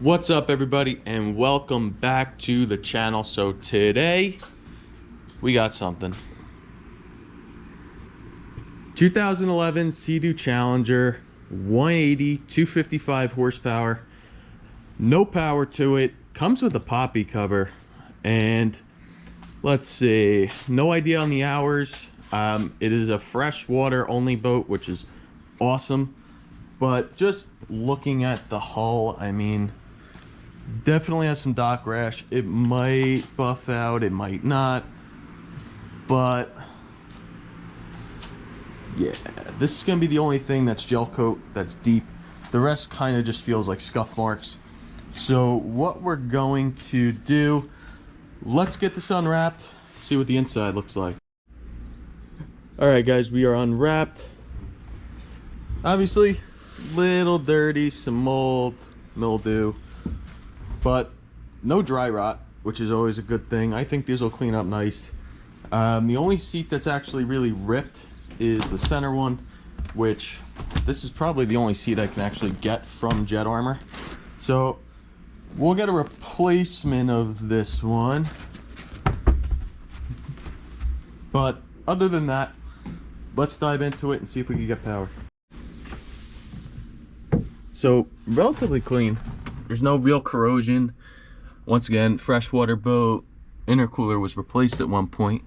What's up, everybody, and welcome back to the channel. So today we got something. 2011 Seadoo Challenger, 180, 255 horsepower, no power to it, comes with a poppy cover, and let's see, no idea on the hours. It is a freshwater only boat, which is awesome, but just looking at the hull, I mean, definitely has some dock rash. It might buff out, it might not, but yeah, this is gonna be the only thing that's gel coat that's deep. The rest kind of just feels like scuff marks. So what we're going to do, let's get this unwrapped, see what the inside looks like. All right, guys, we are unwrapped. Obviously little dirty, some mold, mildew, but no dry rot, which is always a good thing. I think these will clean up nice. The only seat that's actually really ripped is the center one, which this is probably the only seat I can actually get from Jet Armor. So we'll get a replacement of this one. But other than that, let's dive into it and see if we can get power. So relatively clean. There's no real corrosion. Once again, freshwater boat, intercooler was replaced at one point.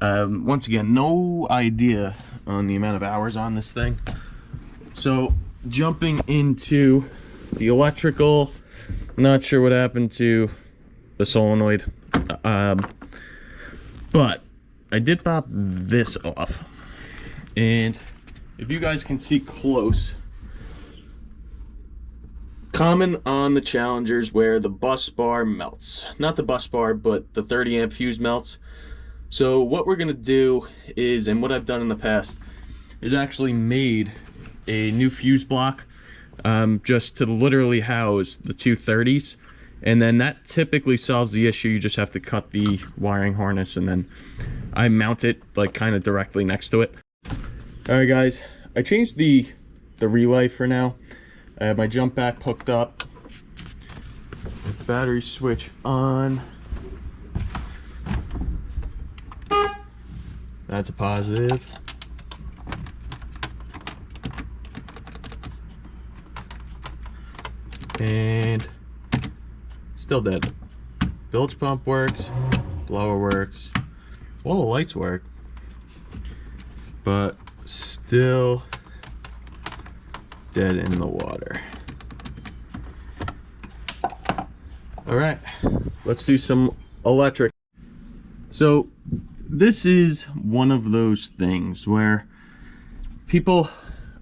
Once again, no idea on the amount of hours on this thing. So jumping into the electrical, not sure what happened to the solenoid, but I did pop this off, and if you guys can see close, common on the Challengers where the bus bar melts. Not the bus bar, but the 30 amp fuse melts. So what we're gonna do is, and what I've done in the past, is actually made a new fuse block just to literally house the two 30s. And then that typically solves the issue. You just have to cut the wiring harness, and then I mount it like kind of directly next to it. All right, guys, I changed the relay for now. I have my jump back hooked up, battery switch on. That's a positive. And still dead. Bilge pump works, blower works, all the lights work, but still dead in the water. All right, let's do some electric. So this is one of those things where people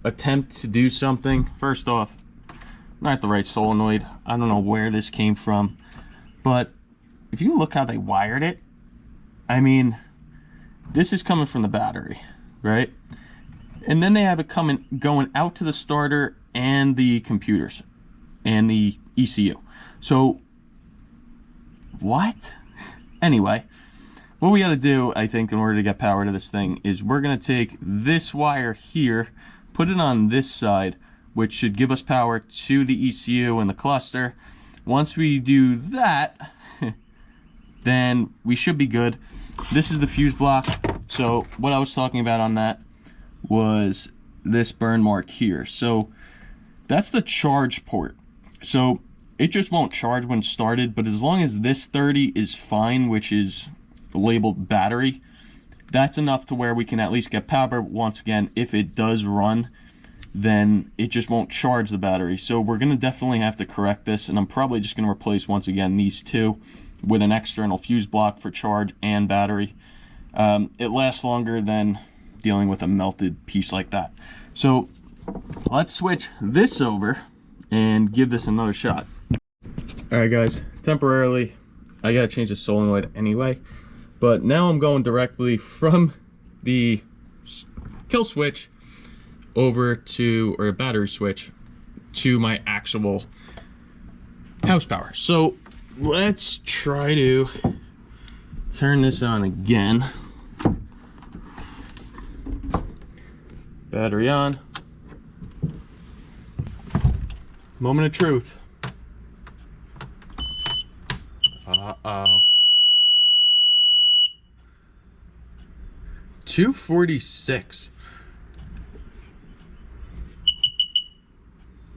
attempt to do something. First off, not the right solenoid. I don't know where this came from, but if you look how they wired it, I mean, this is coming from the battery, right? And then they have it going out to the starter and the computers and the ECU. So what? Anyway, what we got to do, I think, in order to get power to this thing is we're going to take this wire here, put it on this side, which should give us power to the ECU and the cluster. Once we do that, then we should be good. This is the fuse block. So what I was talking about on that was this burn mark here. So that's the charge port. So it just won't charge when started, but as long as this 30 is fine, which is labeled battery, that's enough to where we can at least get power. Once again, if it does run, then it just won't charge the battery. So we're going to definitely have to correct this, and I'm probably just going to replace, once again, these two with an external fuse block for charge and battery. It lasts longer than dealing with a melted piece like that. So let's switch this over and give this another shot. All right, guys, temporarily I gotta change the solenoid anyway, but now I'm going directly from the kill switch over to, or a battery switch, to my actual house power. So let's try to turn this on again. Battery on. Moment of truth. Uh-oh. 246.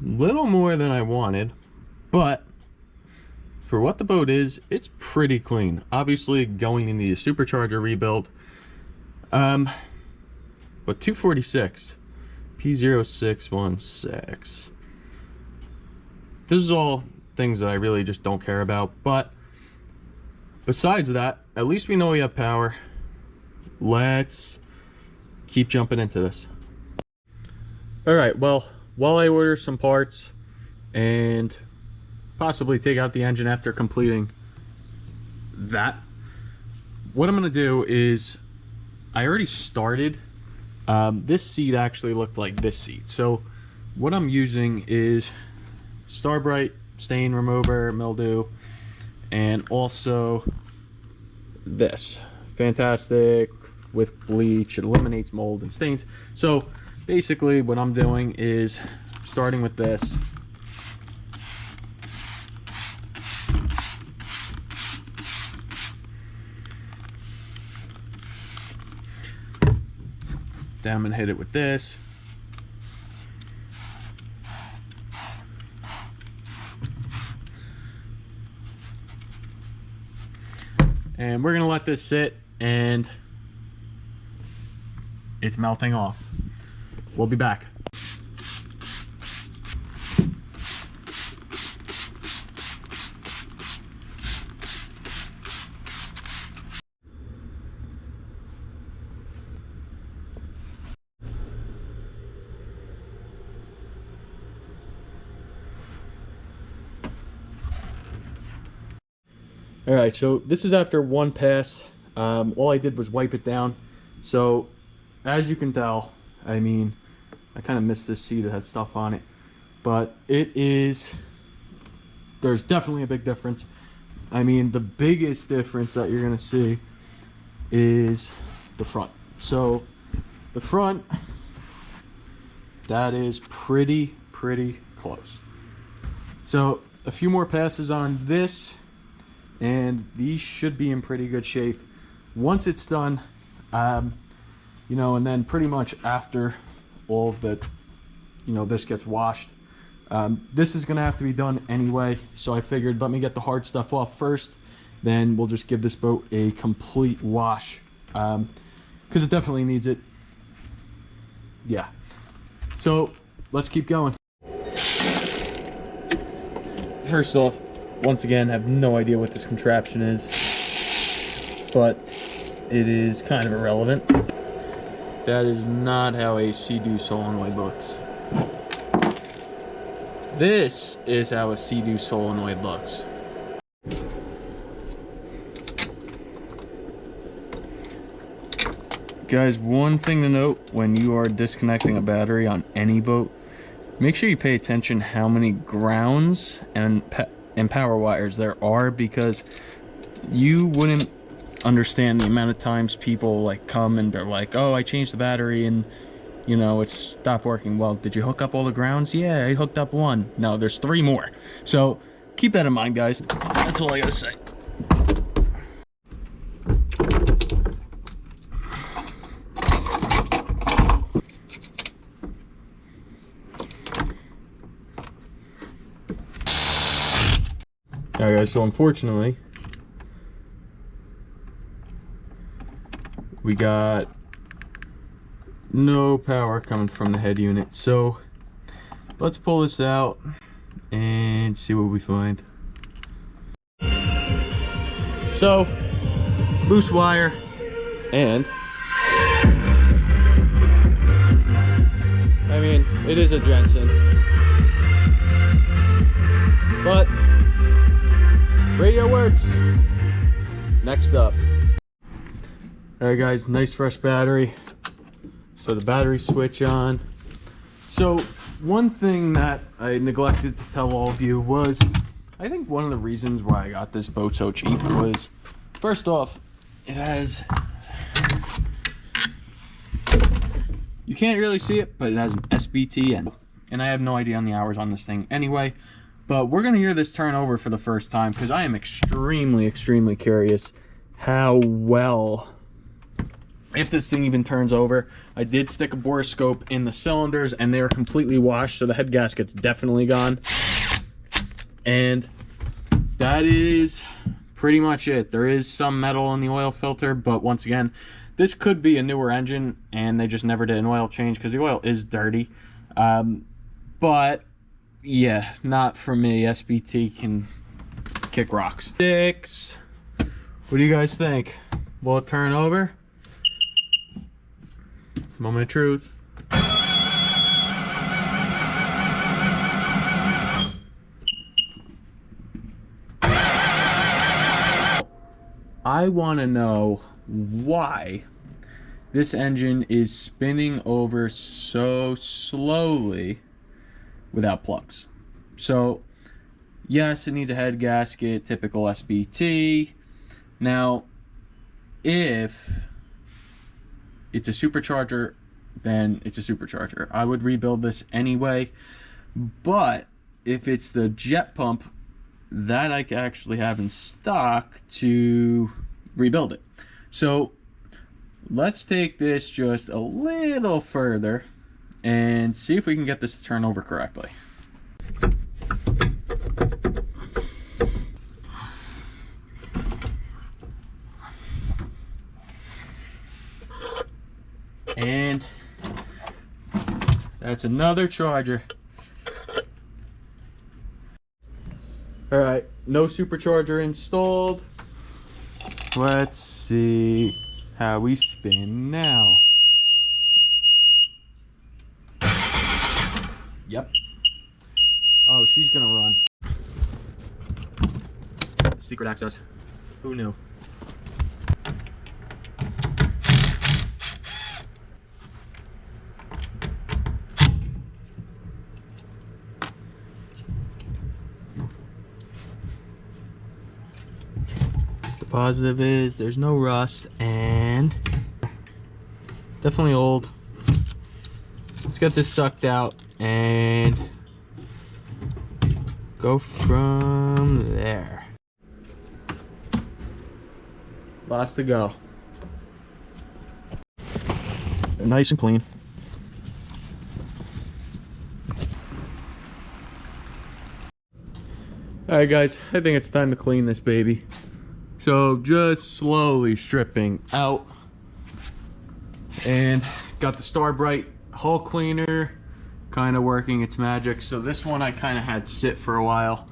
Little more than I wanted, but for what the boat is, it's pretty clean. Obviously going in the supercharger rebuild. But 246. P0616. This is all things that I really just don't care about, but besides that, at least we know we have power. Let's keep jumping into this. All right, well, while I order some parts and possibly take out the engine after completing that, what I'm gonna do is, I already started. This seat actually looked like this seat. So what I'm using is Starbright stain remover, mildew, and also this. Fantastic with bleach. It eliminates mold and stains. So basically what I'm doing is starting with this. Then I'm gonna hit it with this. And we're gonna let this sit, and it's melting off. We'll be back. All right, so this is after one pass. All I did was wipe it down. So as you can tell, I mean, I kind of missed this seat that had stuff on it, but there's definitely a big difference. I mean, the biggest difference that you're gonna see is the front. So the front, that is pretty close. So a few more passes on this, and these should be in pretty good shape once it's done. You know, and then pretty much after all of the, you know, this gets washed, this is gonna have to be done anyway, so I figured let me get the hard stuff off first, then we'll just give this boat a complete wash, because it definitely needs it. Yeah, so let's keep going. First off, once again, I have no idea what this contraption is, but it is kind of irrelevant. That is not how a Seadoo solenoid looks. This is how a Seadoo solenoid looks. Guys, one thing to note when you are disconnecting a battery on any boat, make sure you pay attention how many grounds and power wires there are, because you wouldn't understand the amount of times people like come and they're like, oh, I changed the battery and, you know, it's stopped working. Well, did you hook up all the grounds? Yeah, I hooked up one. No, there's 3 more. So keep that in mind, guys. That's all I gotta say. Alright guys, so unfortunately we got no power coming from the head unit, so let's pull this out and see what we find. So loose wire, and I mean, it is a Jensen, but radio works. Next up. Alright guys, nice fresh battery. So the battery switch on. So one thing that I neglected to tell all of you was, I think one of the reasons why I got this boat so cheap was, first off, it has, you can't really see it, but it has an SBT, and I have no idea on the hours on this thing anyway. But we're gonna hear this turn over for the first time because I am extremely curious how well, if this thing even turns over. I did stick a borescope in the cylinders and they're completely washed, so the head gasket's definitely gone. And that is pretty much it. There is some metal in the oil filter, but once again, this could be a newer engine and they just never did an oil change because the oil is dirty. But yeah, not for me. SBT can kick rocks. 6. What do you guys think? Will it turn over? Moment of truth. I want to know why this engine is spinning over so slowly without plugs. So yes, it needs a head gasket, typical SBT. Now if it's a supercharger, then it's a supercharger. I would rebuild this anyway, but if it's the jet pump, that I actually have in stock to rebuild it. So let's take this just a little further and see if we can get this to turn over correctly. And that's another charger. All right, no supercharger installed. Let's see how we spin now. Yep. Oh, she's gonna run. Secret access. Who knew? Positive is there's no rust and definitely old. Let's get this sucked out and go from there. Last to go. They're nice and clean. Alright guys, I think it's time to clean this baby. So just slowly stripping out, and got the Starbright hull cleaner kind of working its magic. So this one I kind of had sit for a while.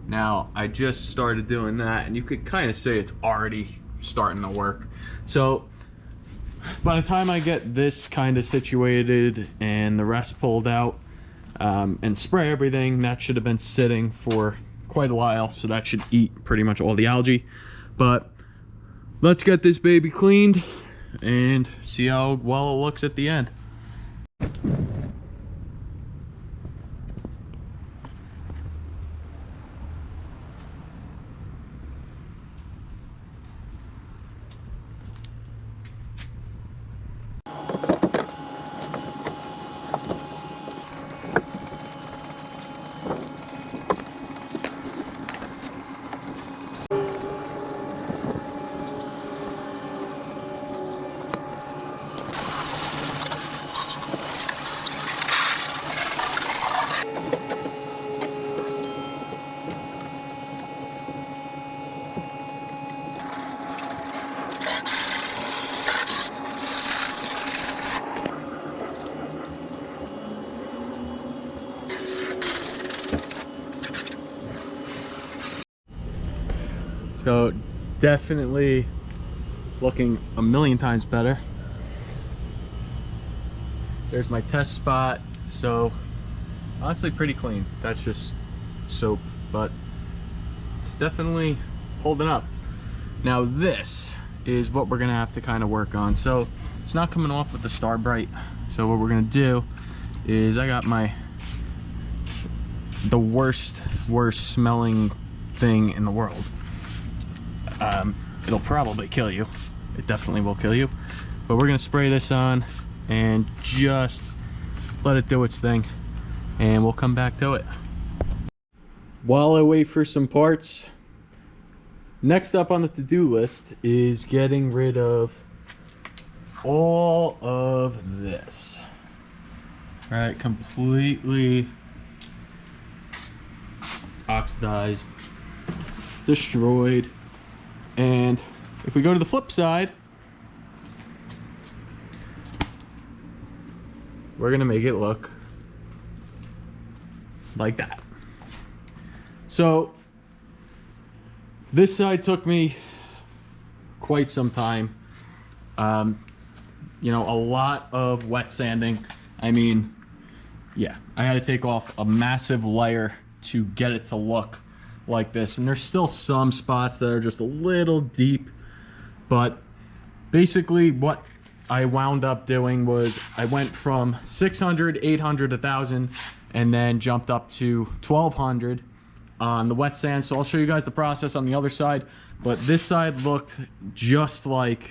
Now I just started doing that and you could kind of say it's already starting to work. So by the time I get this kind of situated and the rest pulled out and spray everything, that should have been sitting for quite a while, so that should eat pretty much all the algae. But let's get this baby cleaned and see how well it looks at the end. So definitely looking a million times better. There's my test spot. So honestly pretty clean. That's just soap, but it's definitely holding up. Now this is what we're gonna have to kind of work on. So it's not coming off with the Starbright. So what we're gonna do is I got the worst smelling thing in the world. It'll probably kill you. It definitely will kill you. But we're gonna spray this on and just let it do its thing, and we'll come back to it. while I wait for some parts, next up on the to-do list is getting rid of all of this. All right, completely oxidized, destroyed. And if we go to the flip side, we're gonna make it look like that. So this side took me quite some time. You know, a lot of wet sanding. I mean, yeah, I had to take off a massive layer to get it to look like this. And there's still some spots that are just a little deep, but basically what I wound up doing was I went from 600, 800, 1,000, and then jumped up to 1,200 on the wet sand. So I'll show you guys the process on the other side, but this side looked just like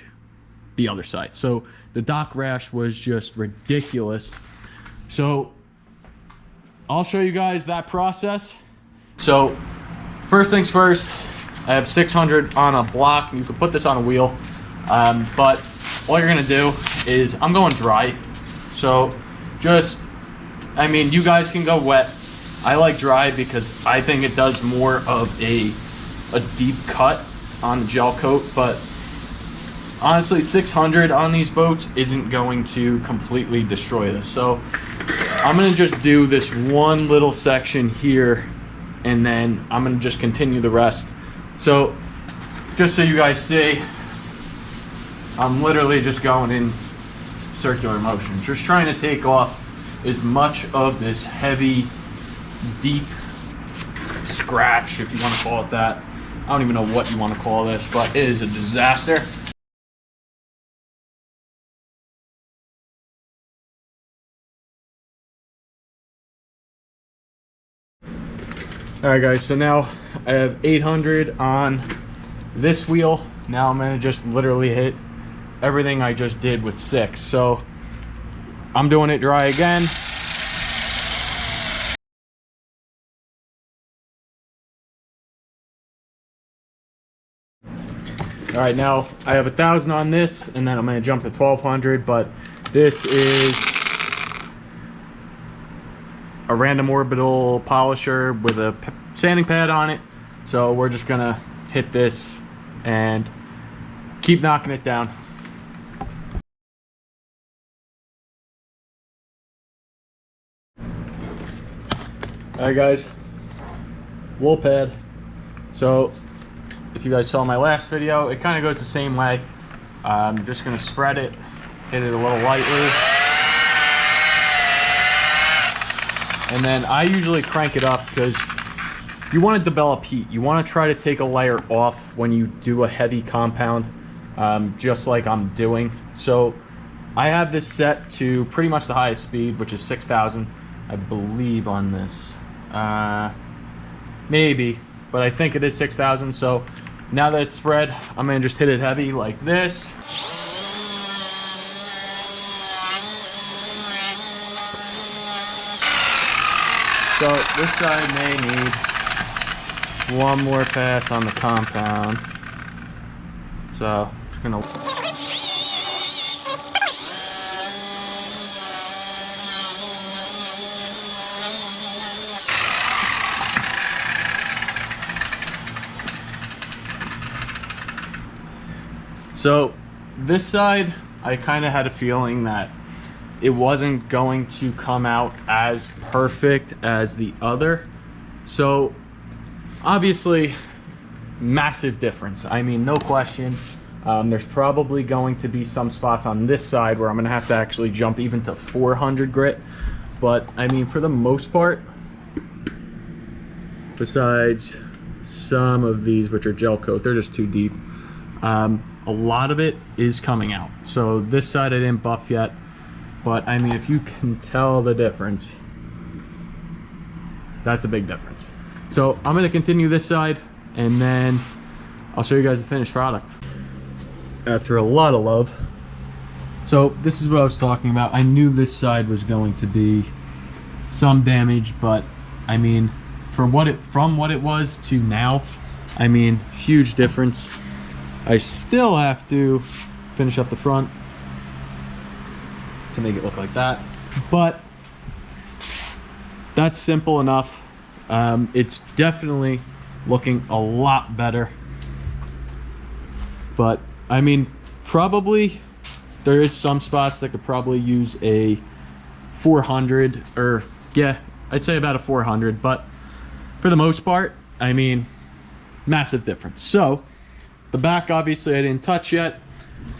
the other side. So the dock rash was just ridiculous. So I'll show you guys that process. So first things first, I have 600 on a block. You can put this on a wheel, but all you're gonna do is, I'm going dry. So just, I mean, you guys can go wet. I like dry because I think it does more of a deep cut on the gel coat, but honestly 600 on these boats isn't going to completely destroy this. So I'm gonna just do this one little section here, and then I'm gonna just continue the rest. So just so you guys see, I'm literally just going in circular motion, just trying to take off as much of this heavy, deep scratch, if you want to call it that. I don't even know what you want to call this, but it is a disaster. Alright guys, so now I have 800 on this wheel. Now I'm going to just literally hit everything I just did with 6. So I'm doing it dry again. Alright, now I have 1,000 on this, and then I'm going to jump to 1,200, but this is a random orbital polisher with a sanding pad on it. So we're just gonna hit this and keep knocking it down. Alright guys, wool pad. So if you guys saw my last video, it kind of goes the same way. I'm just gonna spread it, hit it a little lightly. And then I usually crank it up because you want to develop heat. You want to try to take a layer off when you do a heavy compound, just like I'm doing. So I have this set to pretty much the highest speed, which is 6,000, I believe, on this. Maybe, but I think it is 6,000. So now that it's spread, I'm going to just hit it heavy like this. So this side may need one more pass on the compound. So I'm just gonna. So this side, I kind of had a feeling that it wasn't going to come out as perfect as the other. So obviously massive difference. I mean, no question. There's probably going to be some spots on this side where I'm gonna have to actually jump even to 400 grit. But I mean, for the most part, besides some of these which are gel coat, they're just too deep. A lot of it is coming out. So this side I didn't buff yet. But I mean, if you can tell the difference, that's a big difference. So I'm going to continue this side, and then I'll show you guys the finished product. After a lot of love. So this is what I was talking about. I knew this side was going to be some damage, but I mean, from what it was to now, I mean, huge difference. I still have to finish up the front to make it look like that, but that's simple enough. It's definitely looking a lot better, but I mean, probably there is some spots that could probably use a 400, or yeah, I'd say about a 400, but for the most part, I mean, massive difference. So the back, obviously I didn't touch yet.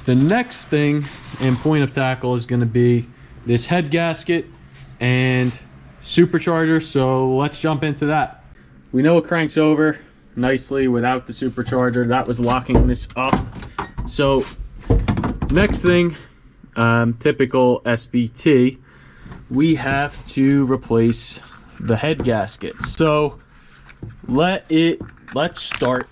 The next thing in point of tackle is going to be this head gasket and supercharger, so let's jump into that. We know it cranks over nicely without the supercharger. That was locking this up. So next thing, typical SBT, we have to replace the head gasket. So let's start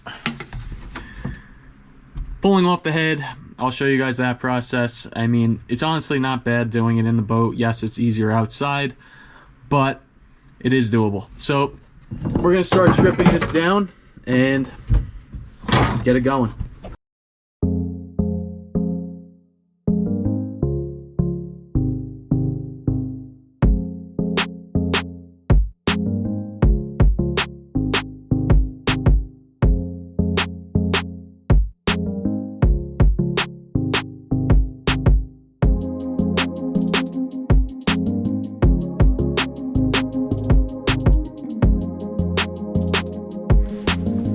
pulling off the head. I'll show you guys that process. I mean, it's honestly not bad doing it in the boat. Yes, it's easier outside, but it is doable. So we're gonna start stripping this down and get it going.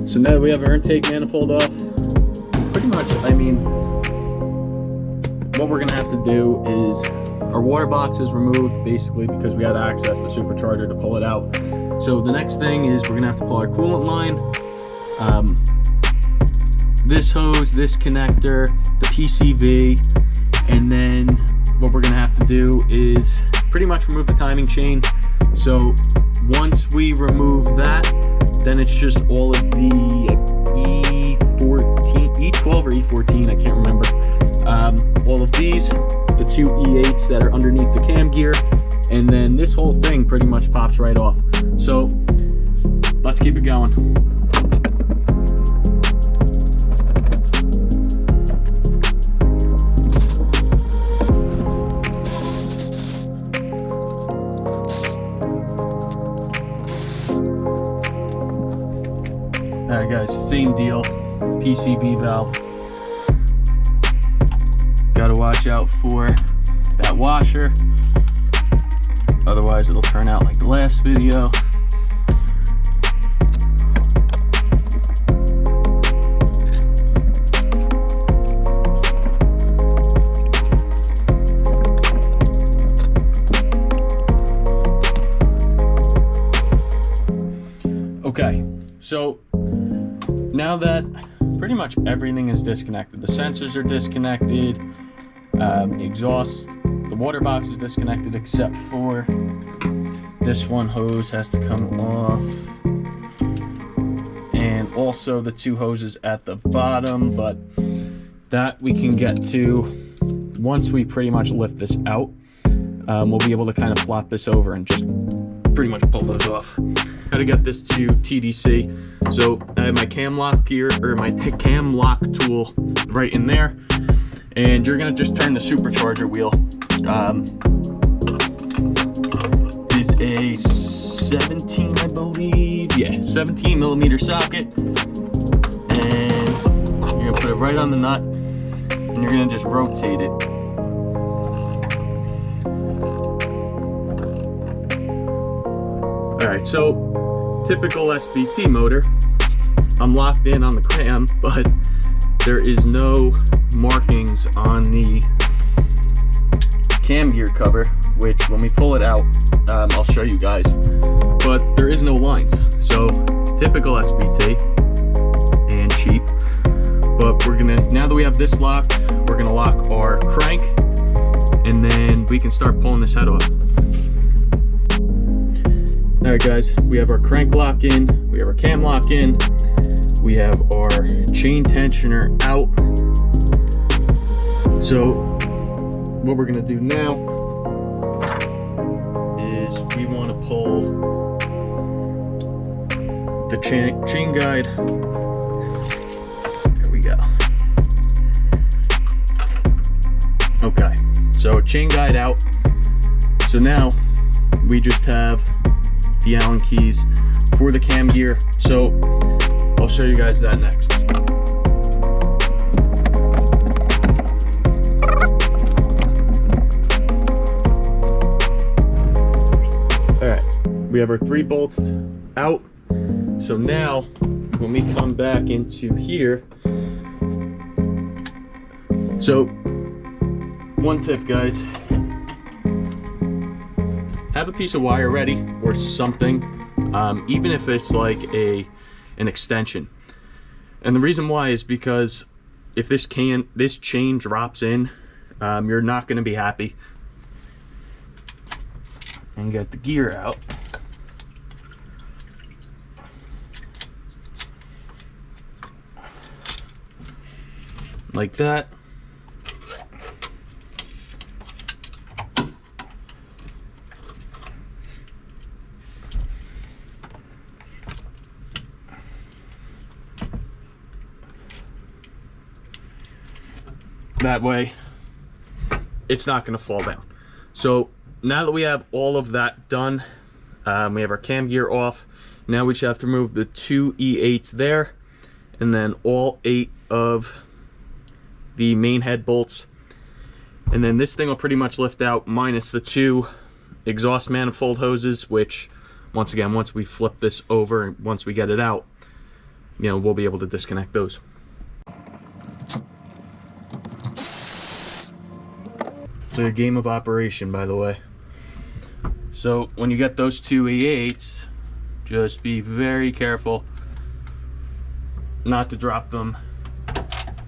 So now that we have our intake manifold off, pretty much, I mean, what we're gonna have to do is, our water box is removed basically because we had to access the supercharger to pull it out. So the next thing is we're gonna have to pull our coolant line, this hose, this connector, the PCV, and then what we're gonna have to do is pretty much remove the timing chain. So once we remove that, then it's just all of the E12 or E14, I can't remember. All of these, the two E8s that are underneath the cam gear, and then this whole thing pretty much pops right off. So let's keep it going. Alright guys, same deal, PCV valve. Gotta watch out for that washer, otherwise it'll turn out like the last video. Okay, so now that pretty much everything is disconnected, the sensors are disconnected, the exhaust, the water box is disconnected except for this one hose has to come off, and also the two hoses at the bottom, but that we can get to once we pretty much lift this out. We'll be able to kind of flop this over and just pretty much pull those off. Got to get this to TDC. So I have my cam lock gear, or my cam lock tool right in there, and you're gonna just turn the supercharger wheel. Is a 17, I believe, yeah, 17 millimeter socket, and you're gonna put it right on the nut, and you're gonna just rotate it. All right, so typical SBT motor, I'm locked in on the cam, but there is no markings on the cam gear cover, which when we pull it out, I'll show you guys, but there is no lines. So typical SBT and cheap, but we're gonna, now that we have this locked, we're gonna lock our crank, and then we can start pulling this head off. All right guys, we have our crank lock in, we have our cam lock in, we have our chain tensioner out. So what we're gonna do now is we want to pull the chain guide. There we go. Okay, so chain guide out. So now we just have the Allen keys for the cam gear. So I'll show you guys that next. All right, we have our 3 bolts out. So now when we come back into here, so one tip, guys, have a piece of wire ready or something, even if it's like an extension. And the reason why is because if this chain drops in, you're not going to be happy. And get the gear out. Like that. That way it's not going to fall down. So now that we have all of that done, we have our cam gear off. Now we just have to remove the 2 E8s there, and then all 8 of the main head bolts. And then this thing will pretty much lift out, minus the 2 exhaust manifold hoses, which once again, once we flip this over and once we get it out, you know, we'll be able to disconnect those. So a game of operation, by the way. So when you get those 2 E8s, just be very careful not to drop them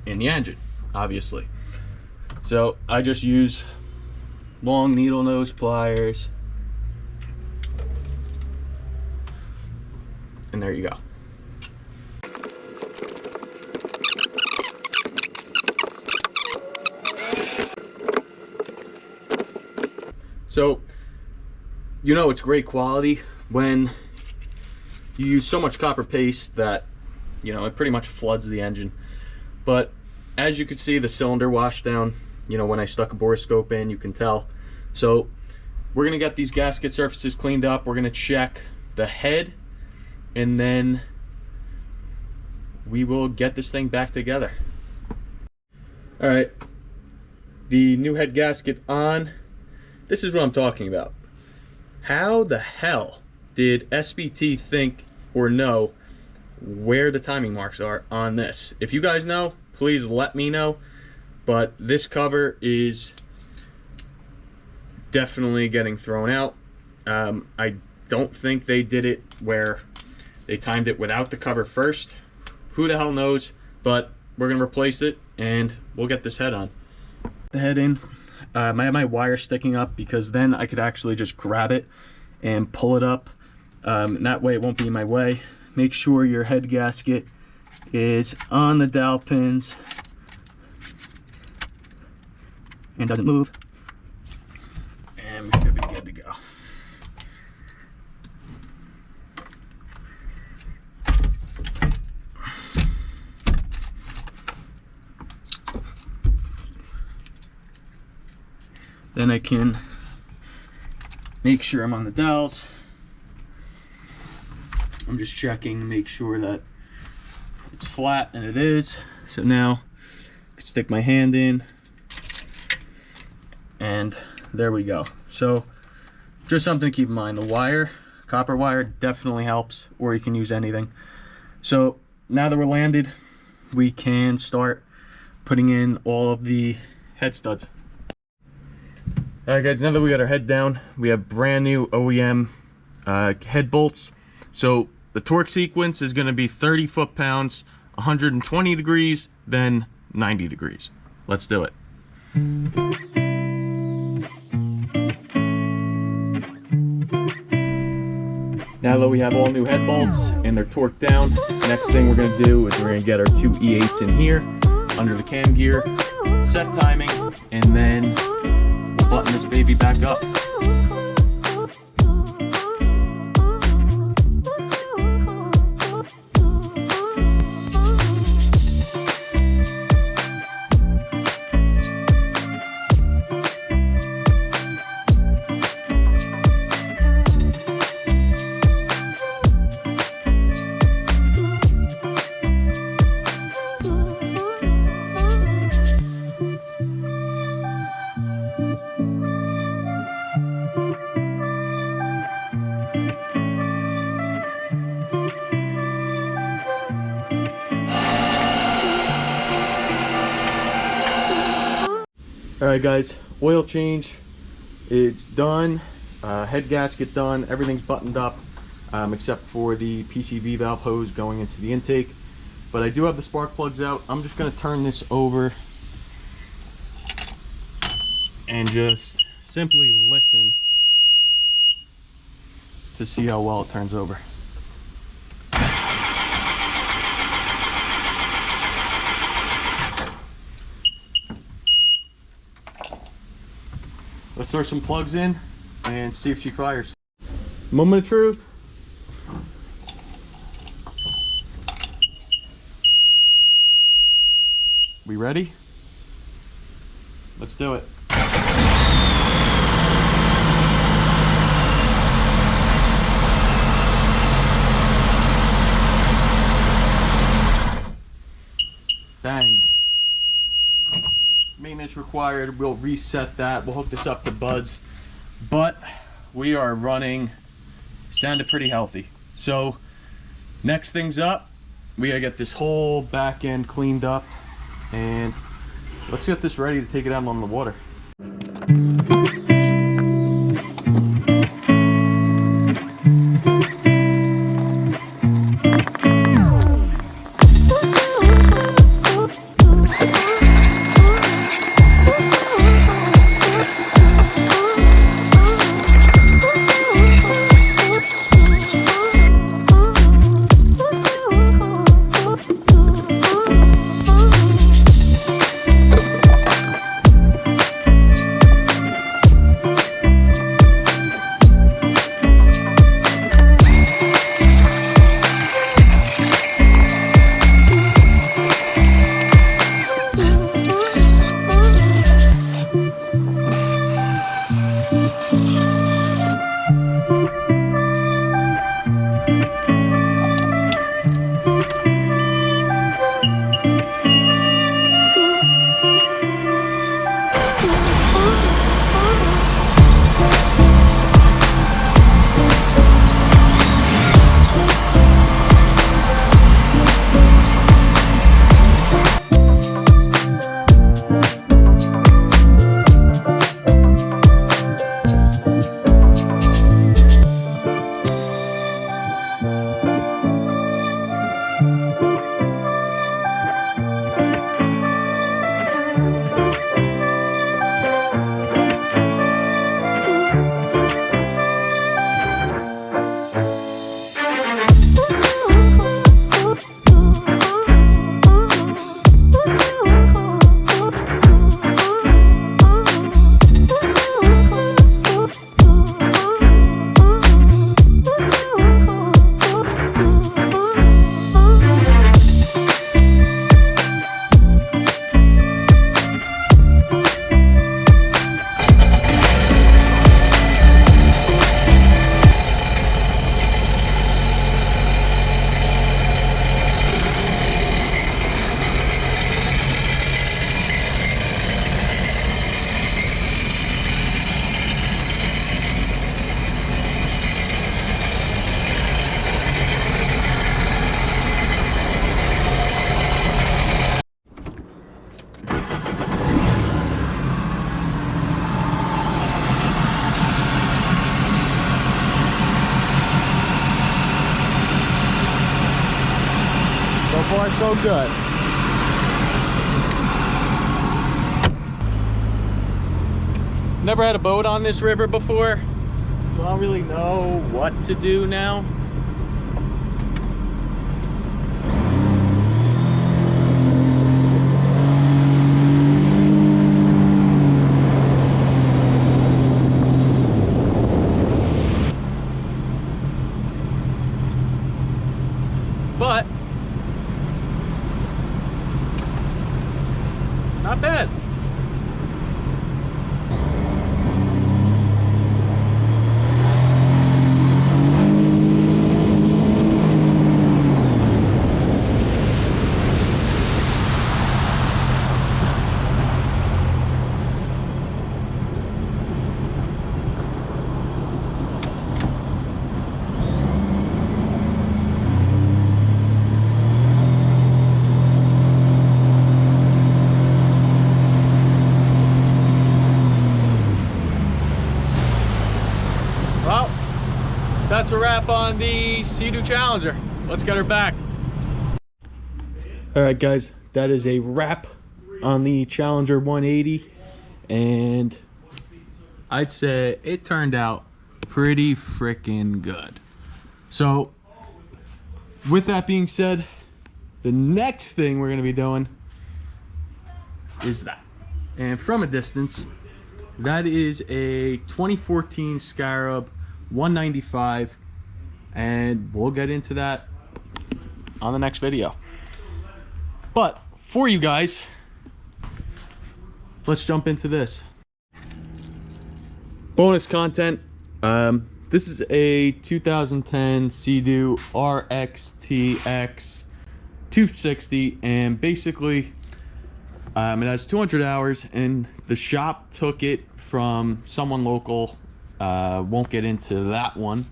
in the engine, obviously. So I just use long needle nose pliers, and there you go. So, you know, it's great quality when you use so much copper paste that, you know, it pretty much floods the engine. But as you can see, the cylinder washed down, you know, when I stuck a borescope in, you can tell. So we're gonna get these gasket surfaces cleaned up. We're gonna check the head, and then we will get this thing back together. All right, the new head gasket on. This is what I'm talking about. How the hell did SBT think or know where the timing marks are on this? If you guys know, please let me know. But this cover is definitely getting thrown out. I don't think they did it where they timed it without the cover first. Who the hell knows? But we're gonna replace it and we'll get this head on. The head in. I have my wire sticking up because then I could actually just grab it and pull it up, and that way it won't be in my way. Make sure your head gasket is on the dowel pins and doesn't move, and we should be good to go. Then I can make sure I'm on the dowels. I'm just checking to make sure that it's flat, and it is. So now I can stick my hand in, and there we go. So just something to keep in mind. The wire, copper wire, definitely helps, or you can use anything. So now that we're landed, we can start putting in all of the head studs. Alright guys, now that we got our head down, we have brand new OEM head bolts. So the torque sequence is going to be 30 foot-pounds, 120 degrees, then 90 degrees. Let's do it. Now that we have all new head bolts and they're torqued down, next thing we're going to do is we're going to get our 2 E8s in here under the cam gear, set timing, and then button this baby back up. All right, guys, oil change, it's done. Head gasket done. Everything's buttoned up, except for the PCV valve hose going into the intake. But I do have the spark plugs out. I'm just going to turn this over and just simply listen to see how well it turns over. Let's throw some plugs in and see if she fires. Moment of truth. We ready? Let's do it. Bang. Maintenance required. We'll reset that. We'll hook this up to buds. But we are running, sounded pretty healthy. So next things up, we gotta get this whole back end cleaned up, and let's get this ready to take it out on the water. So far, so good. Never had a boat on this river before, so I don't really know what to do now. But not bad. that's a wrap on the Seadoo Challenger. Let's get her back. All right, guys, that is a wrap on the Challenger 180, and I'd say it turned out pretty freaking good. So with that being said, the next thing we're going to be doing is that, and from a distance, that is a 2014 Scarab 195, and we'll get into that on the next video. But for you guys, let's jump into this bonus content. This is a 2010 Seadoo RXT X 260, and basically it has 200 hours, and the shop took it from someone local. Won't get into that one,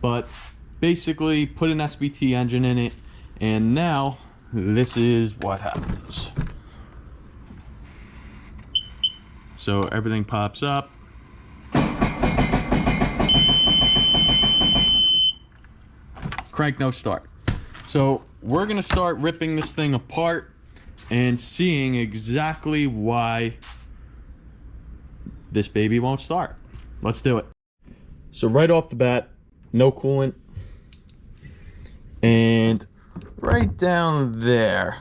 but basically put an SBT engine in it, and now this is what happens. So everything pops up. Crank no start. So we're gonna start ripping this thing apart and seeing exactly why this baby won't start. Let's do it. So right off the bat, no coolant, and right down there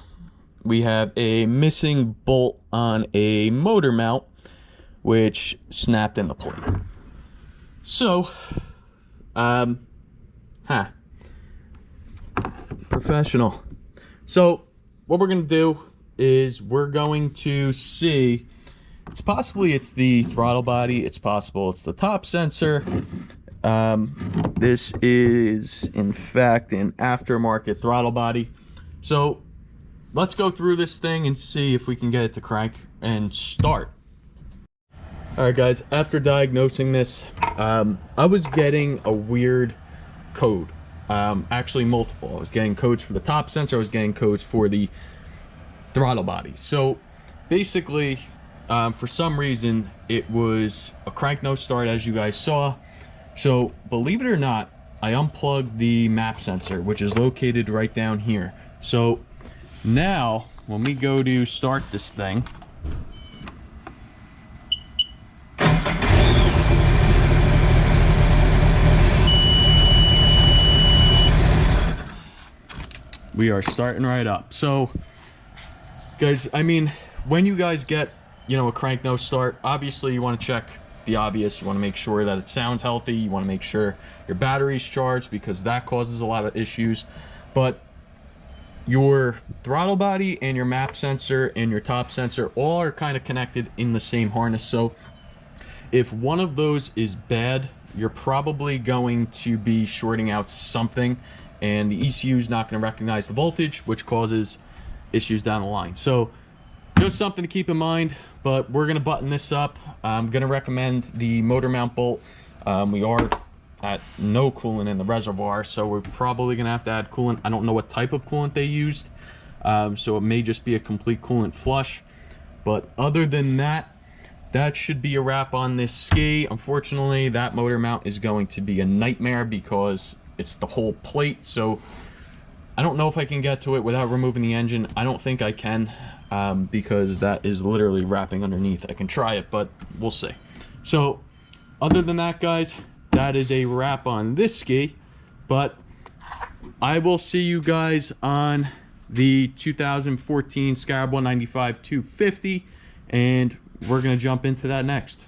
we have a missing bolt on a motor mount, which snapped in the plate. So professional. So what we're going to do is we're going to see, it's possibly it's the throttle body, it's possible it's the top sensor. This is in fact an aftermarket throttle body. So let's go through this thing and see if we can get it to crank and start. All right, guys, after diagnosing this, I was getting a weird code. Actually multiple. I was getting codes for the top sensor, I was getting codes for the throttle body. So basically, for some reason, it was a crank no start, as you guys saw. So believe it or not, I unplugged the map sensor, which is located right down here. So now when we go to start this thing, we are starting right up. So guys, I mean, when you guys get, you know, a crank no start, obviously you want to check the obvious. You want to make sure that it sounds healthy. You want to make sure your battery's charged, because that causes a lot of issues. But your throttle body and your map sensor and your top sensor all are kind of connected in the same harness. So if one of those is bad, you're probably going to be shorting out something, and the ECU is not going to recognize the voltage, which causes issues down the line. So just something to keep in mind. But we're going to button this up. I'm going to recommend the motor mount bolt. We are at no coolant in the reservoir, so we're probably going to have to add coolant. I don't know what type of coolant they used, so it may just be a complete coolant flush. But other than that, that should be a wrap on this ski. Unfortunately, that motor mount is going to be a nightmare because it's the whole plate. So I don't know if I can get to it without removing the engine. I don't think I can, because that is literally wrapping underneath. I can try it, but we'll see. So other than that, guys, that is a wrap on this ski. But I will see you guys on the 2014 Scarab 195 250, and we're going to jump into that next.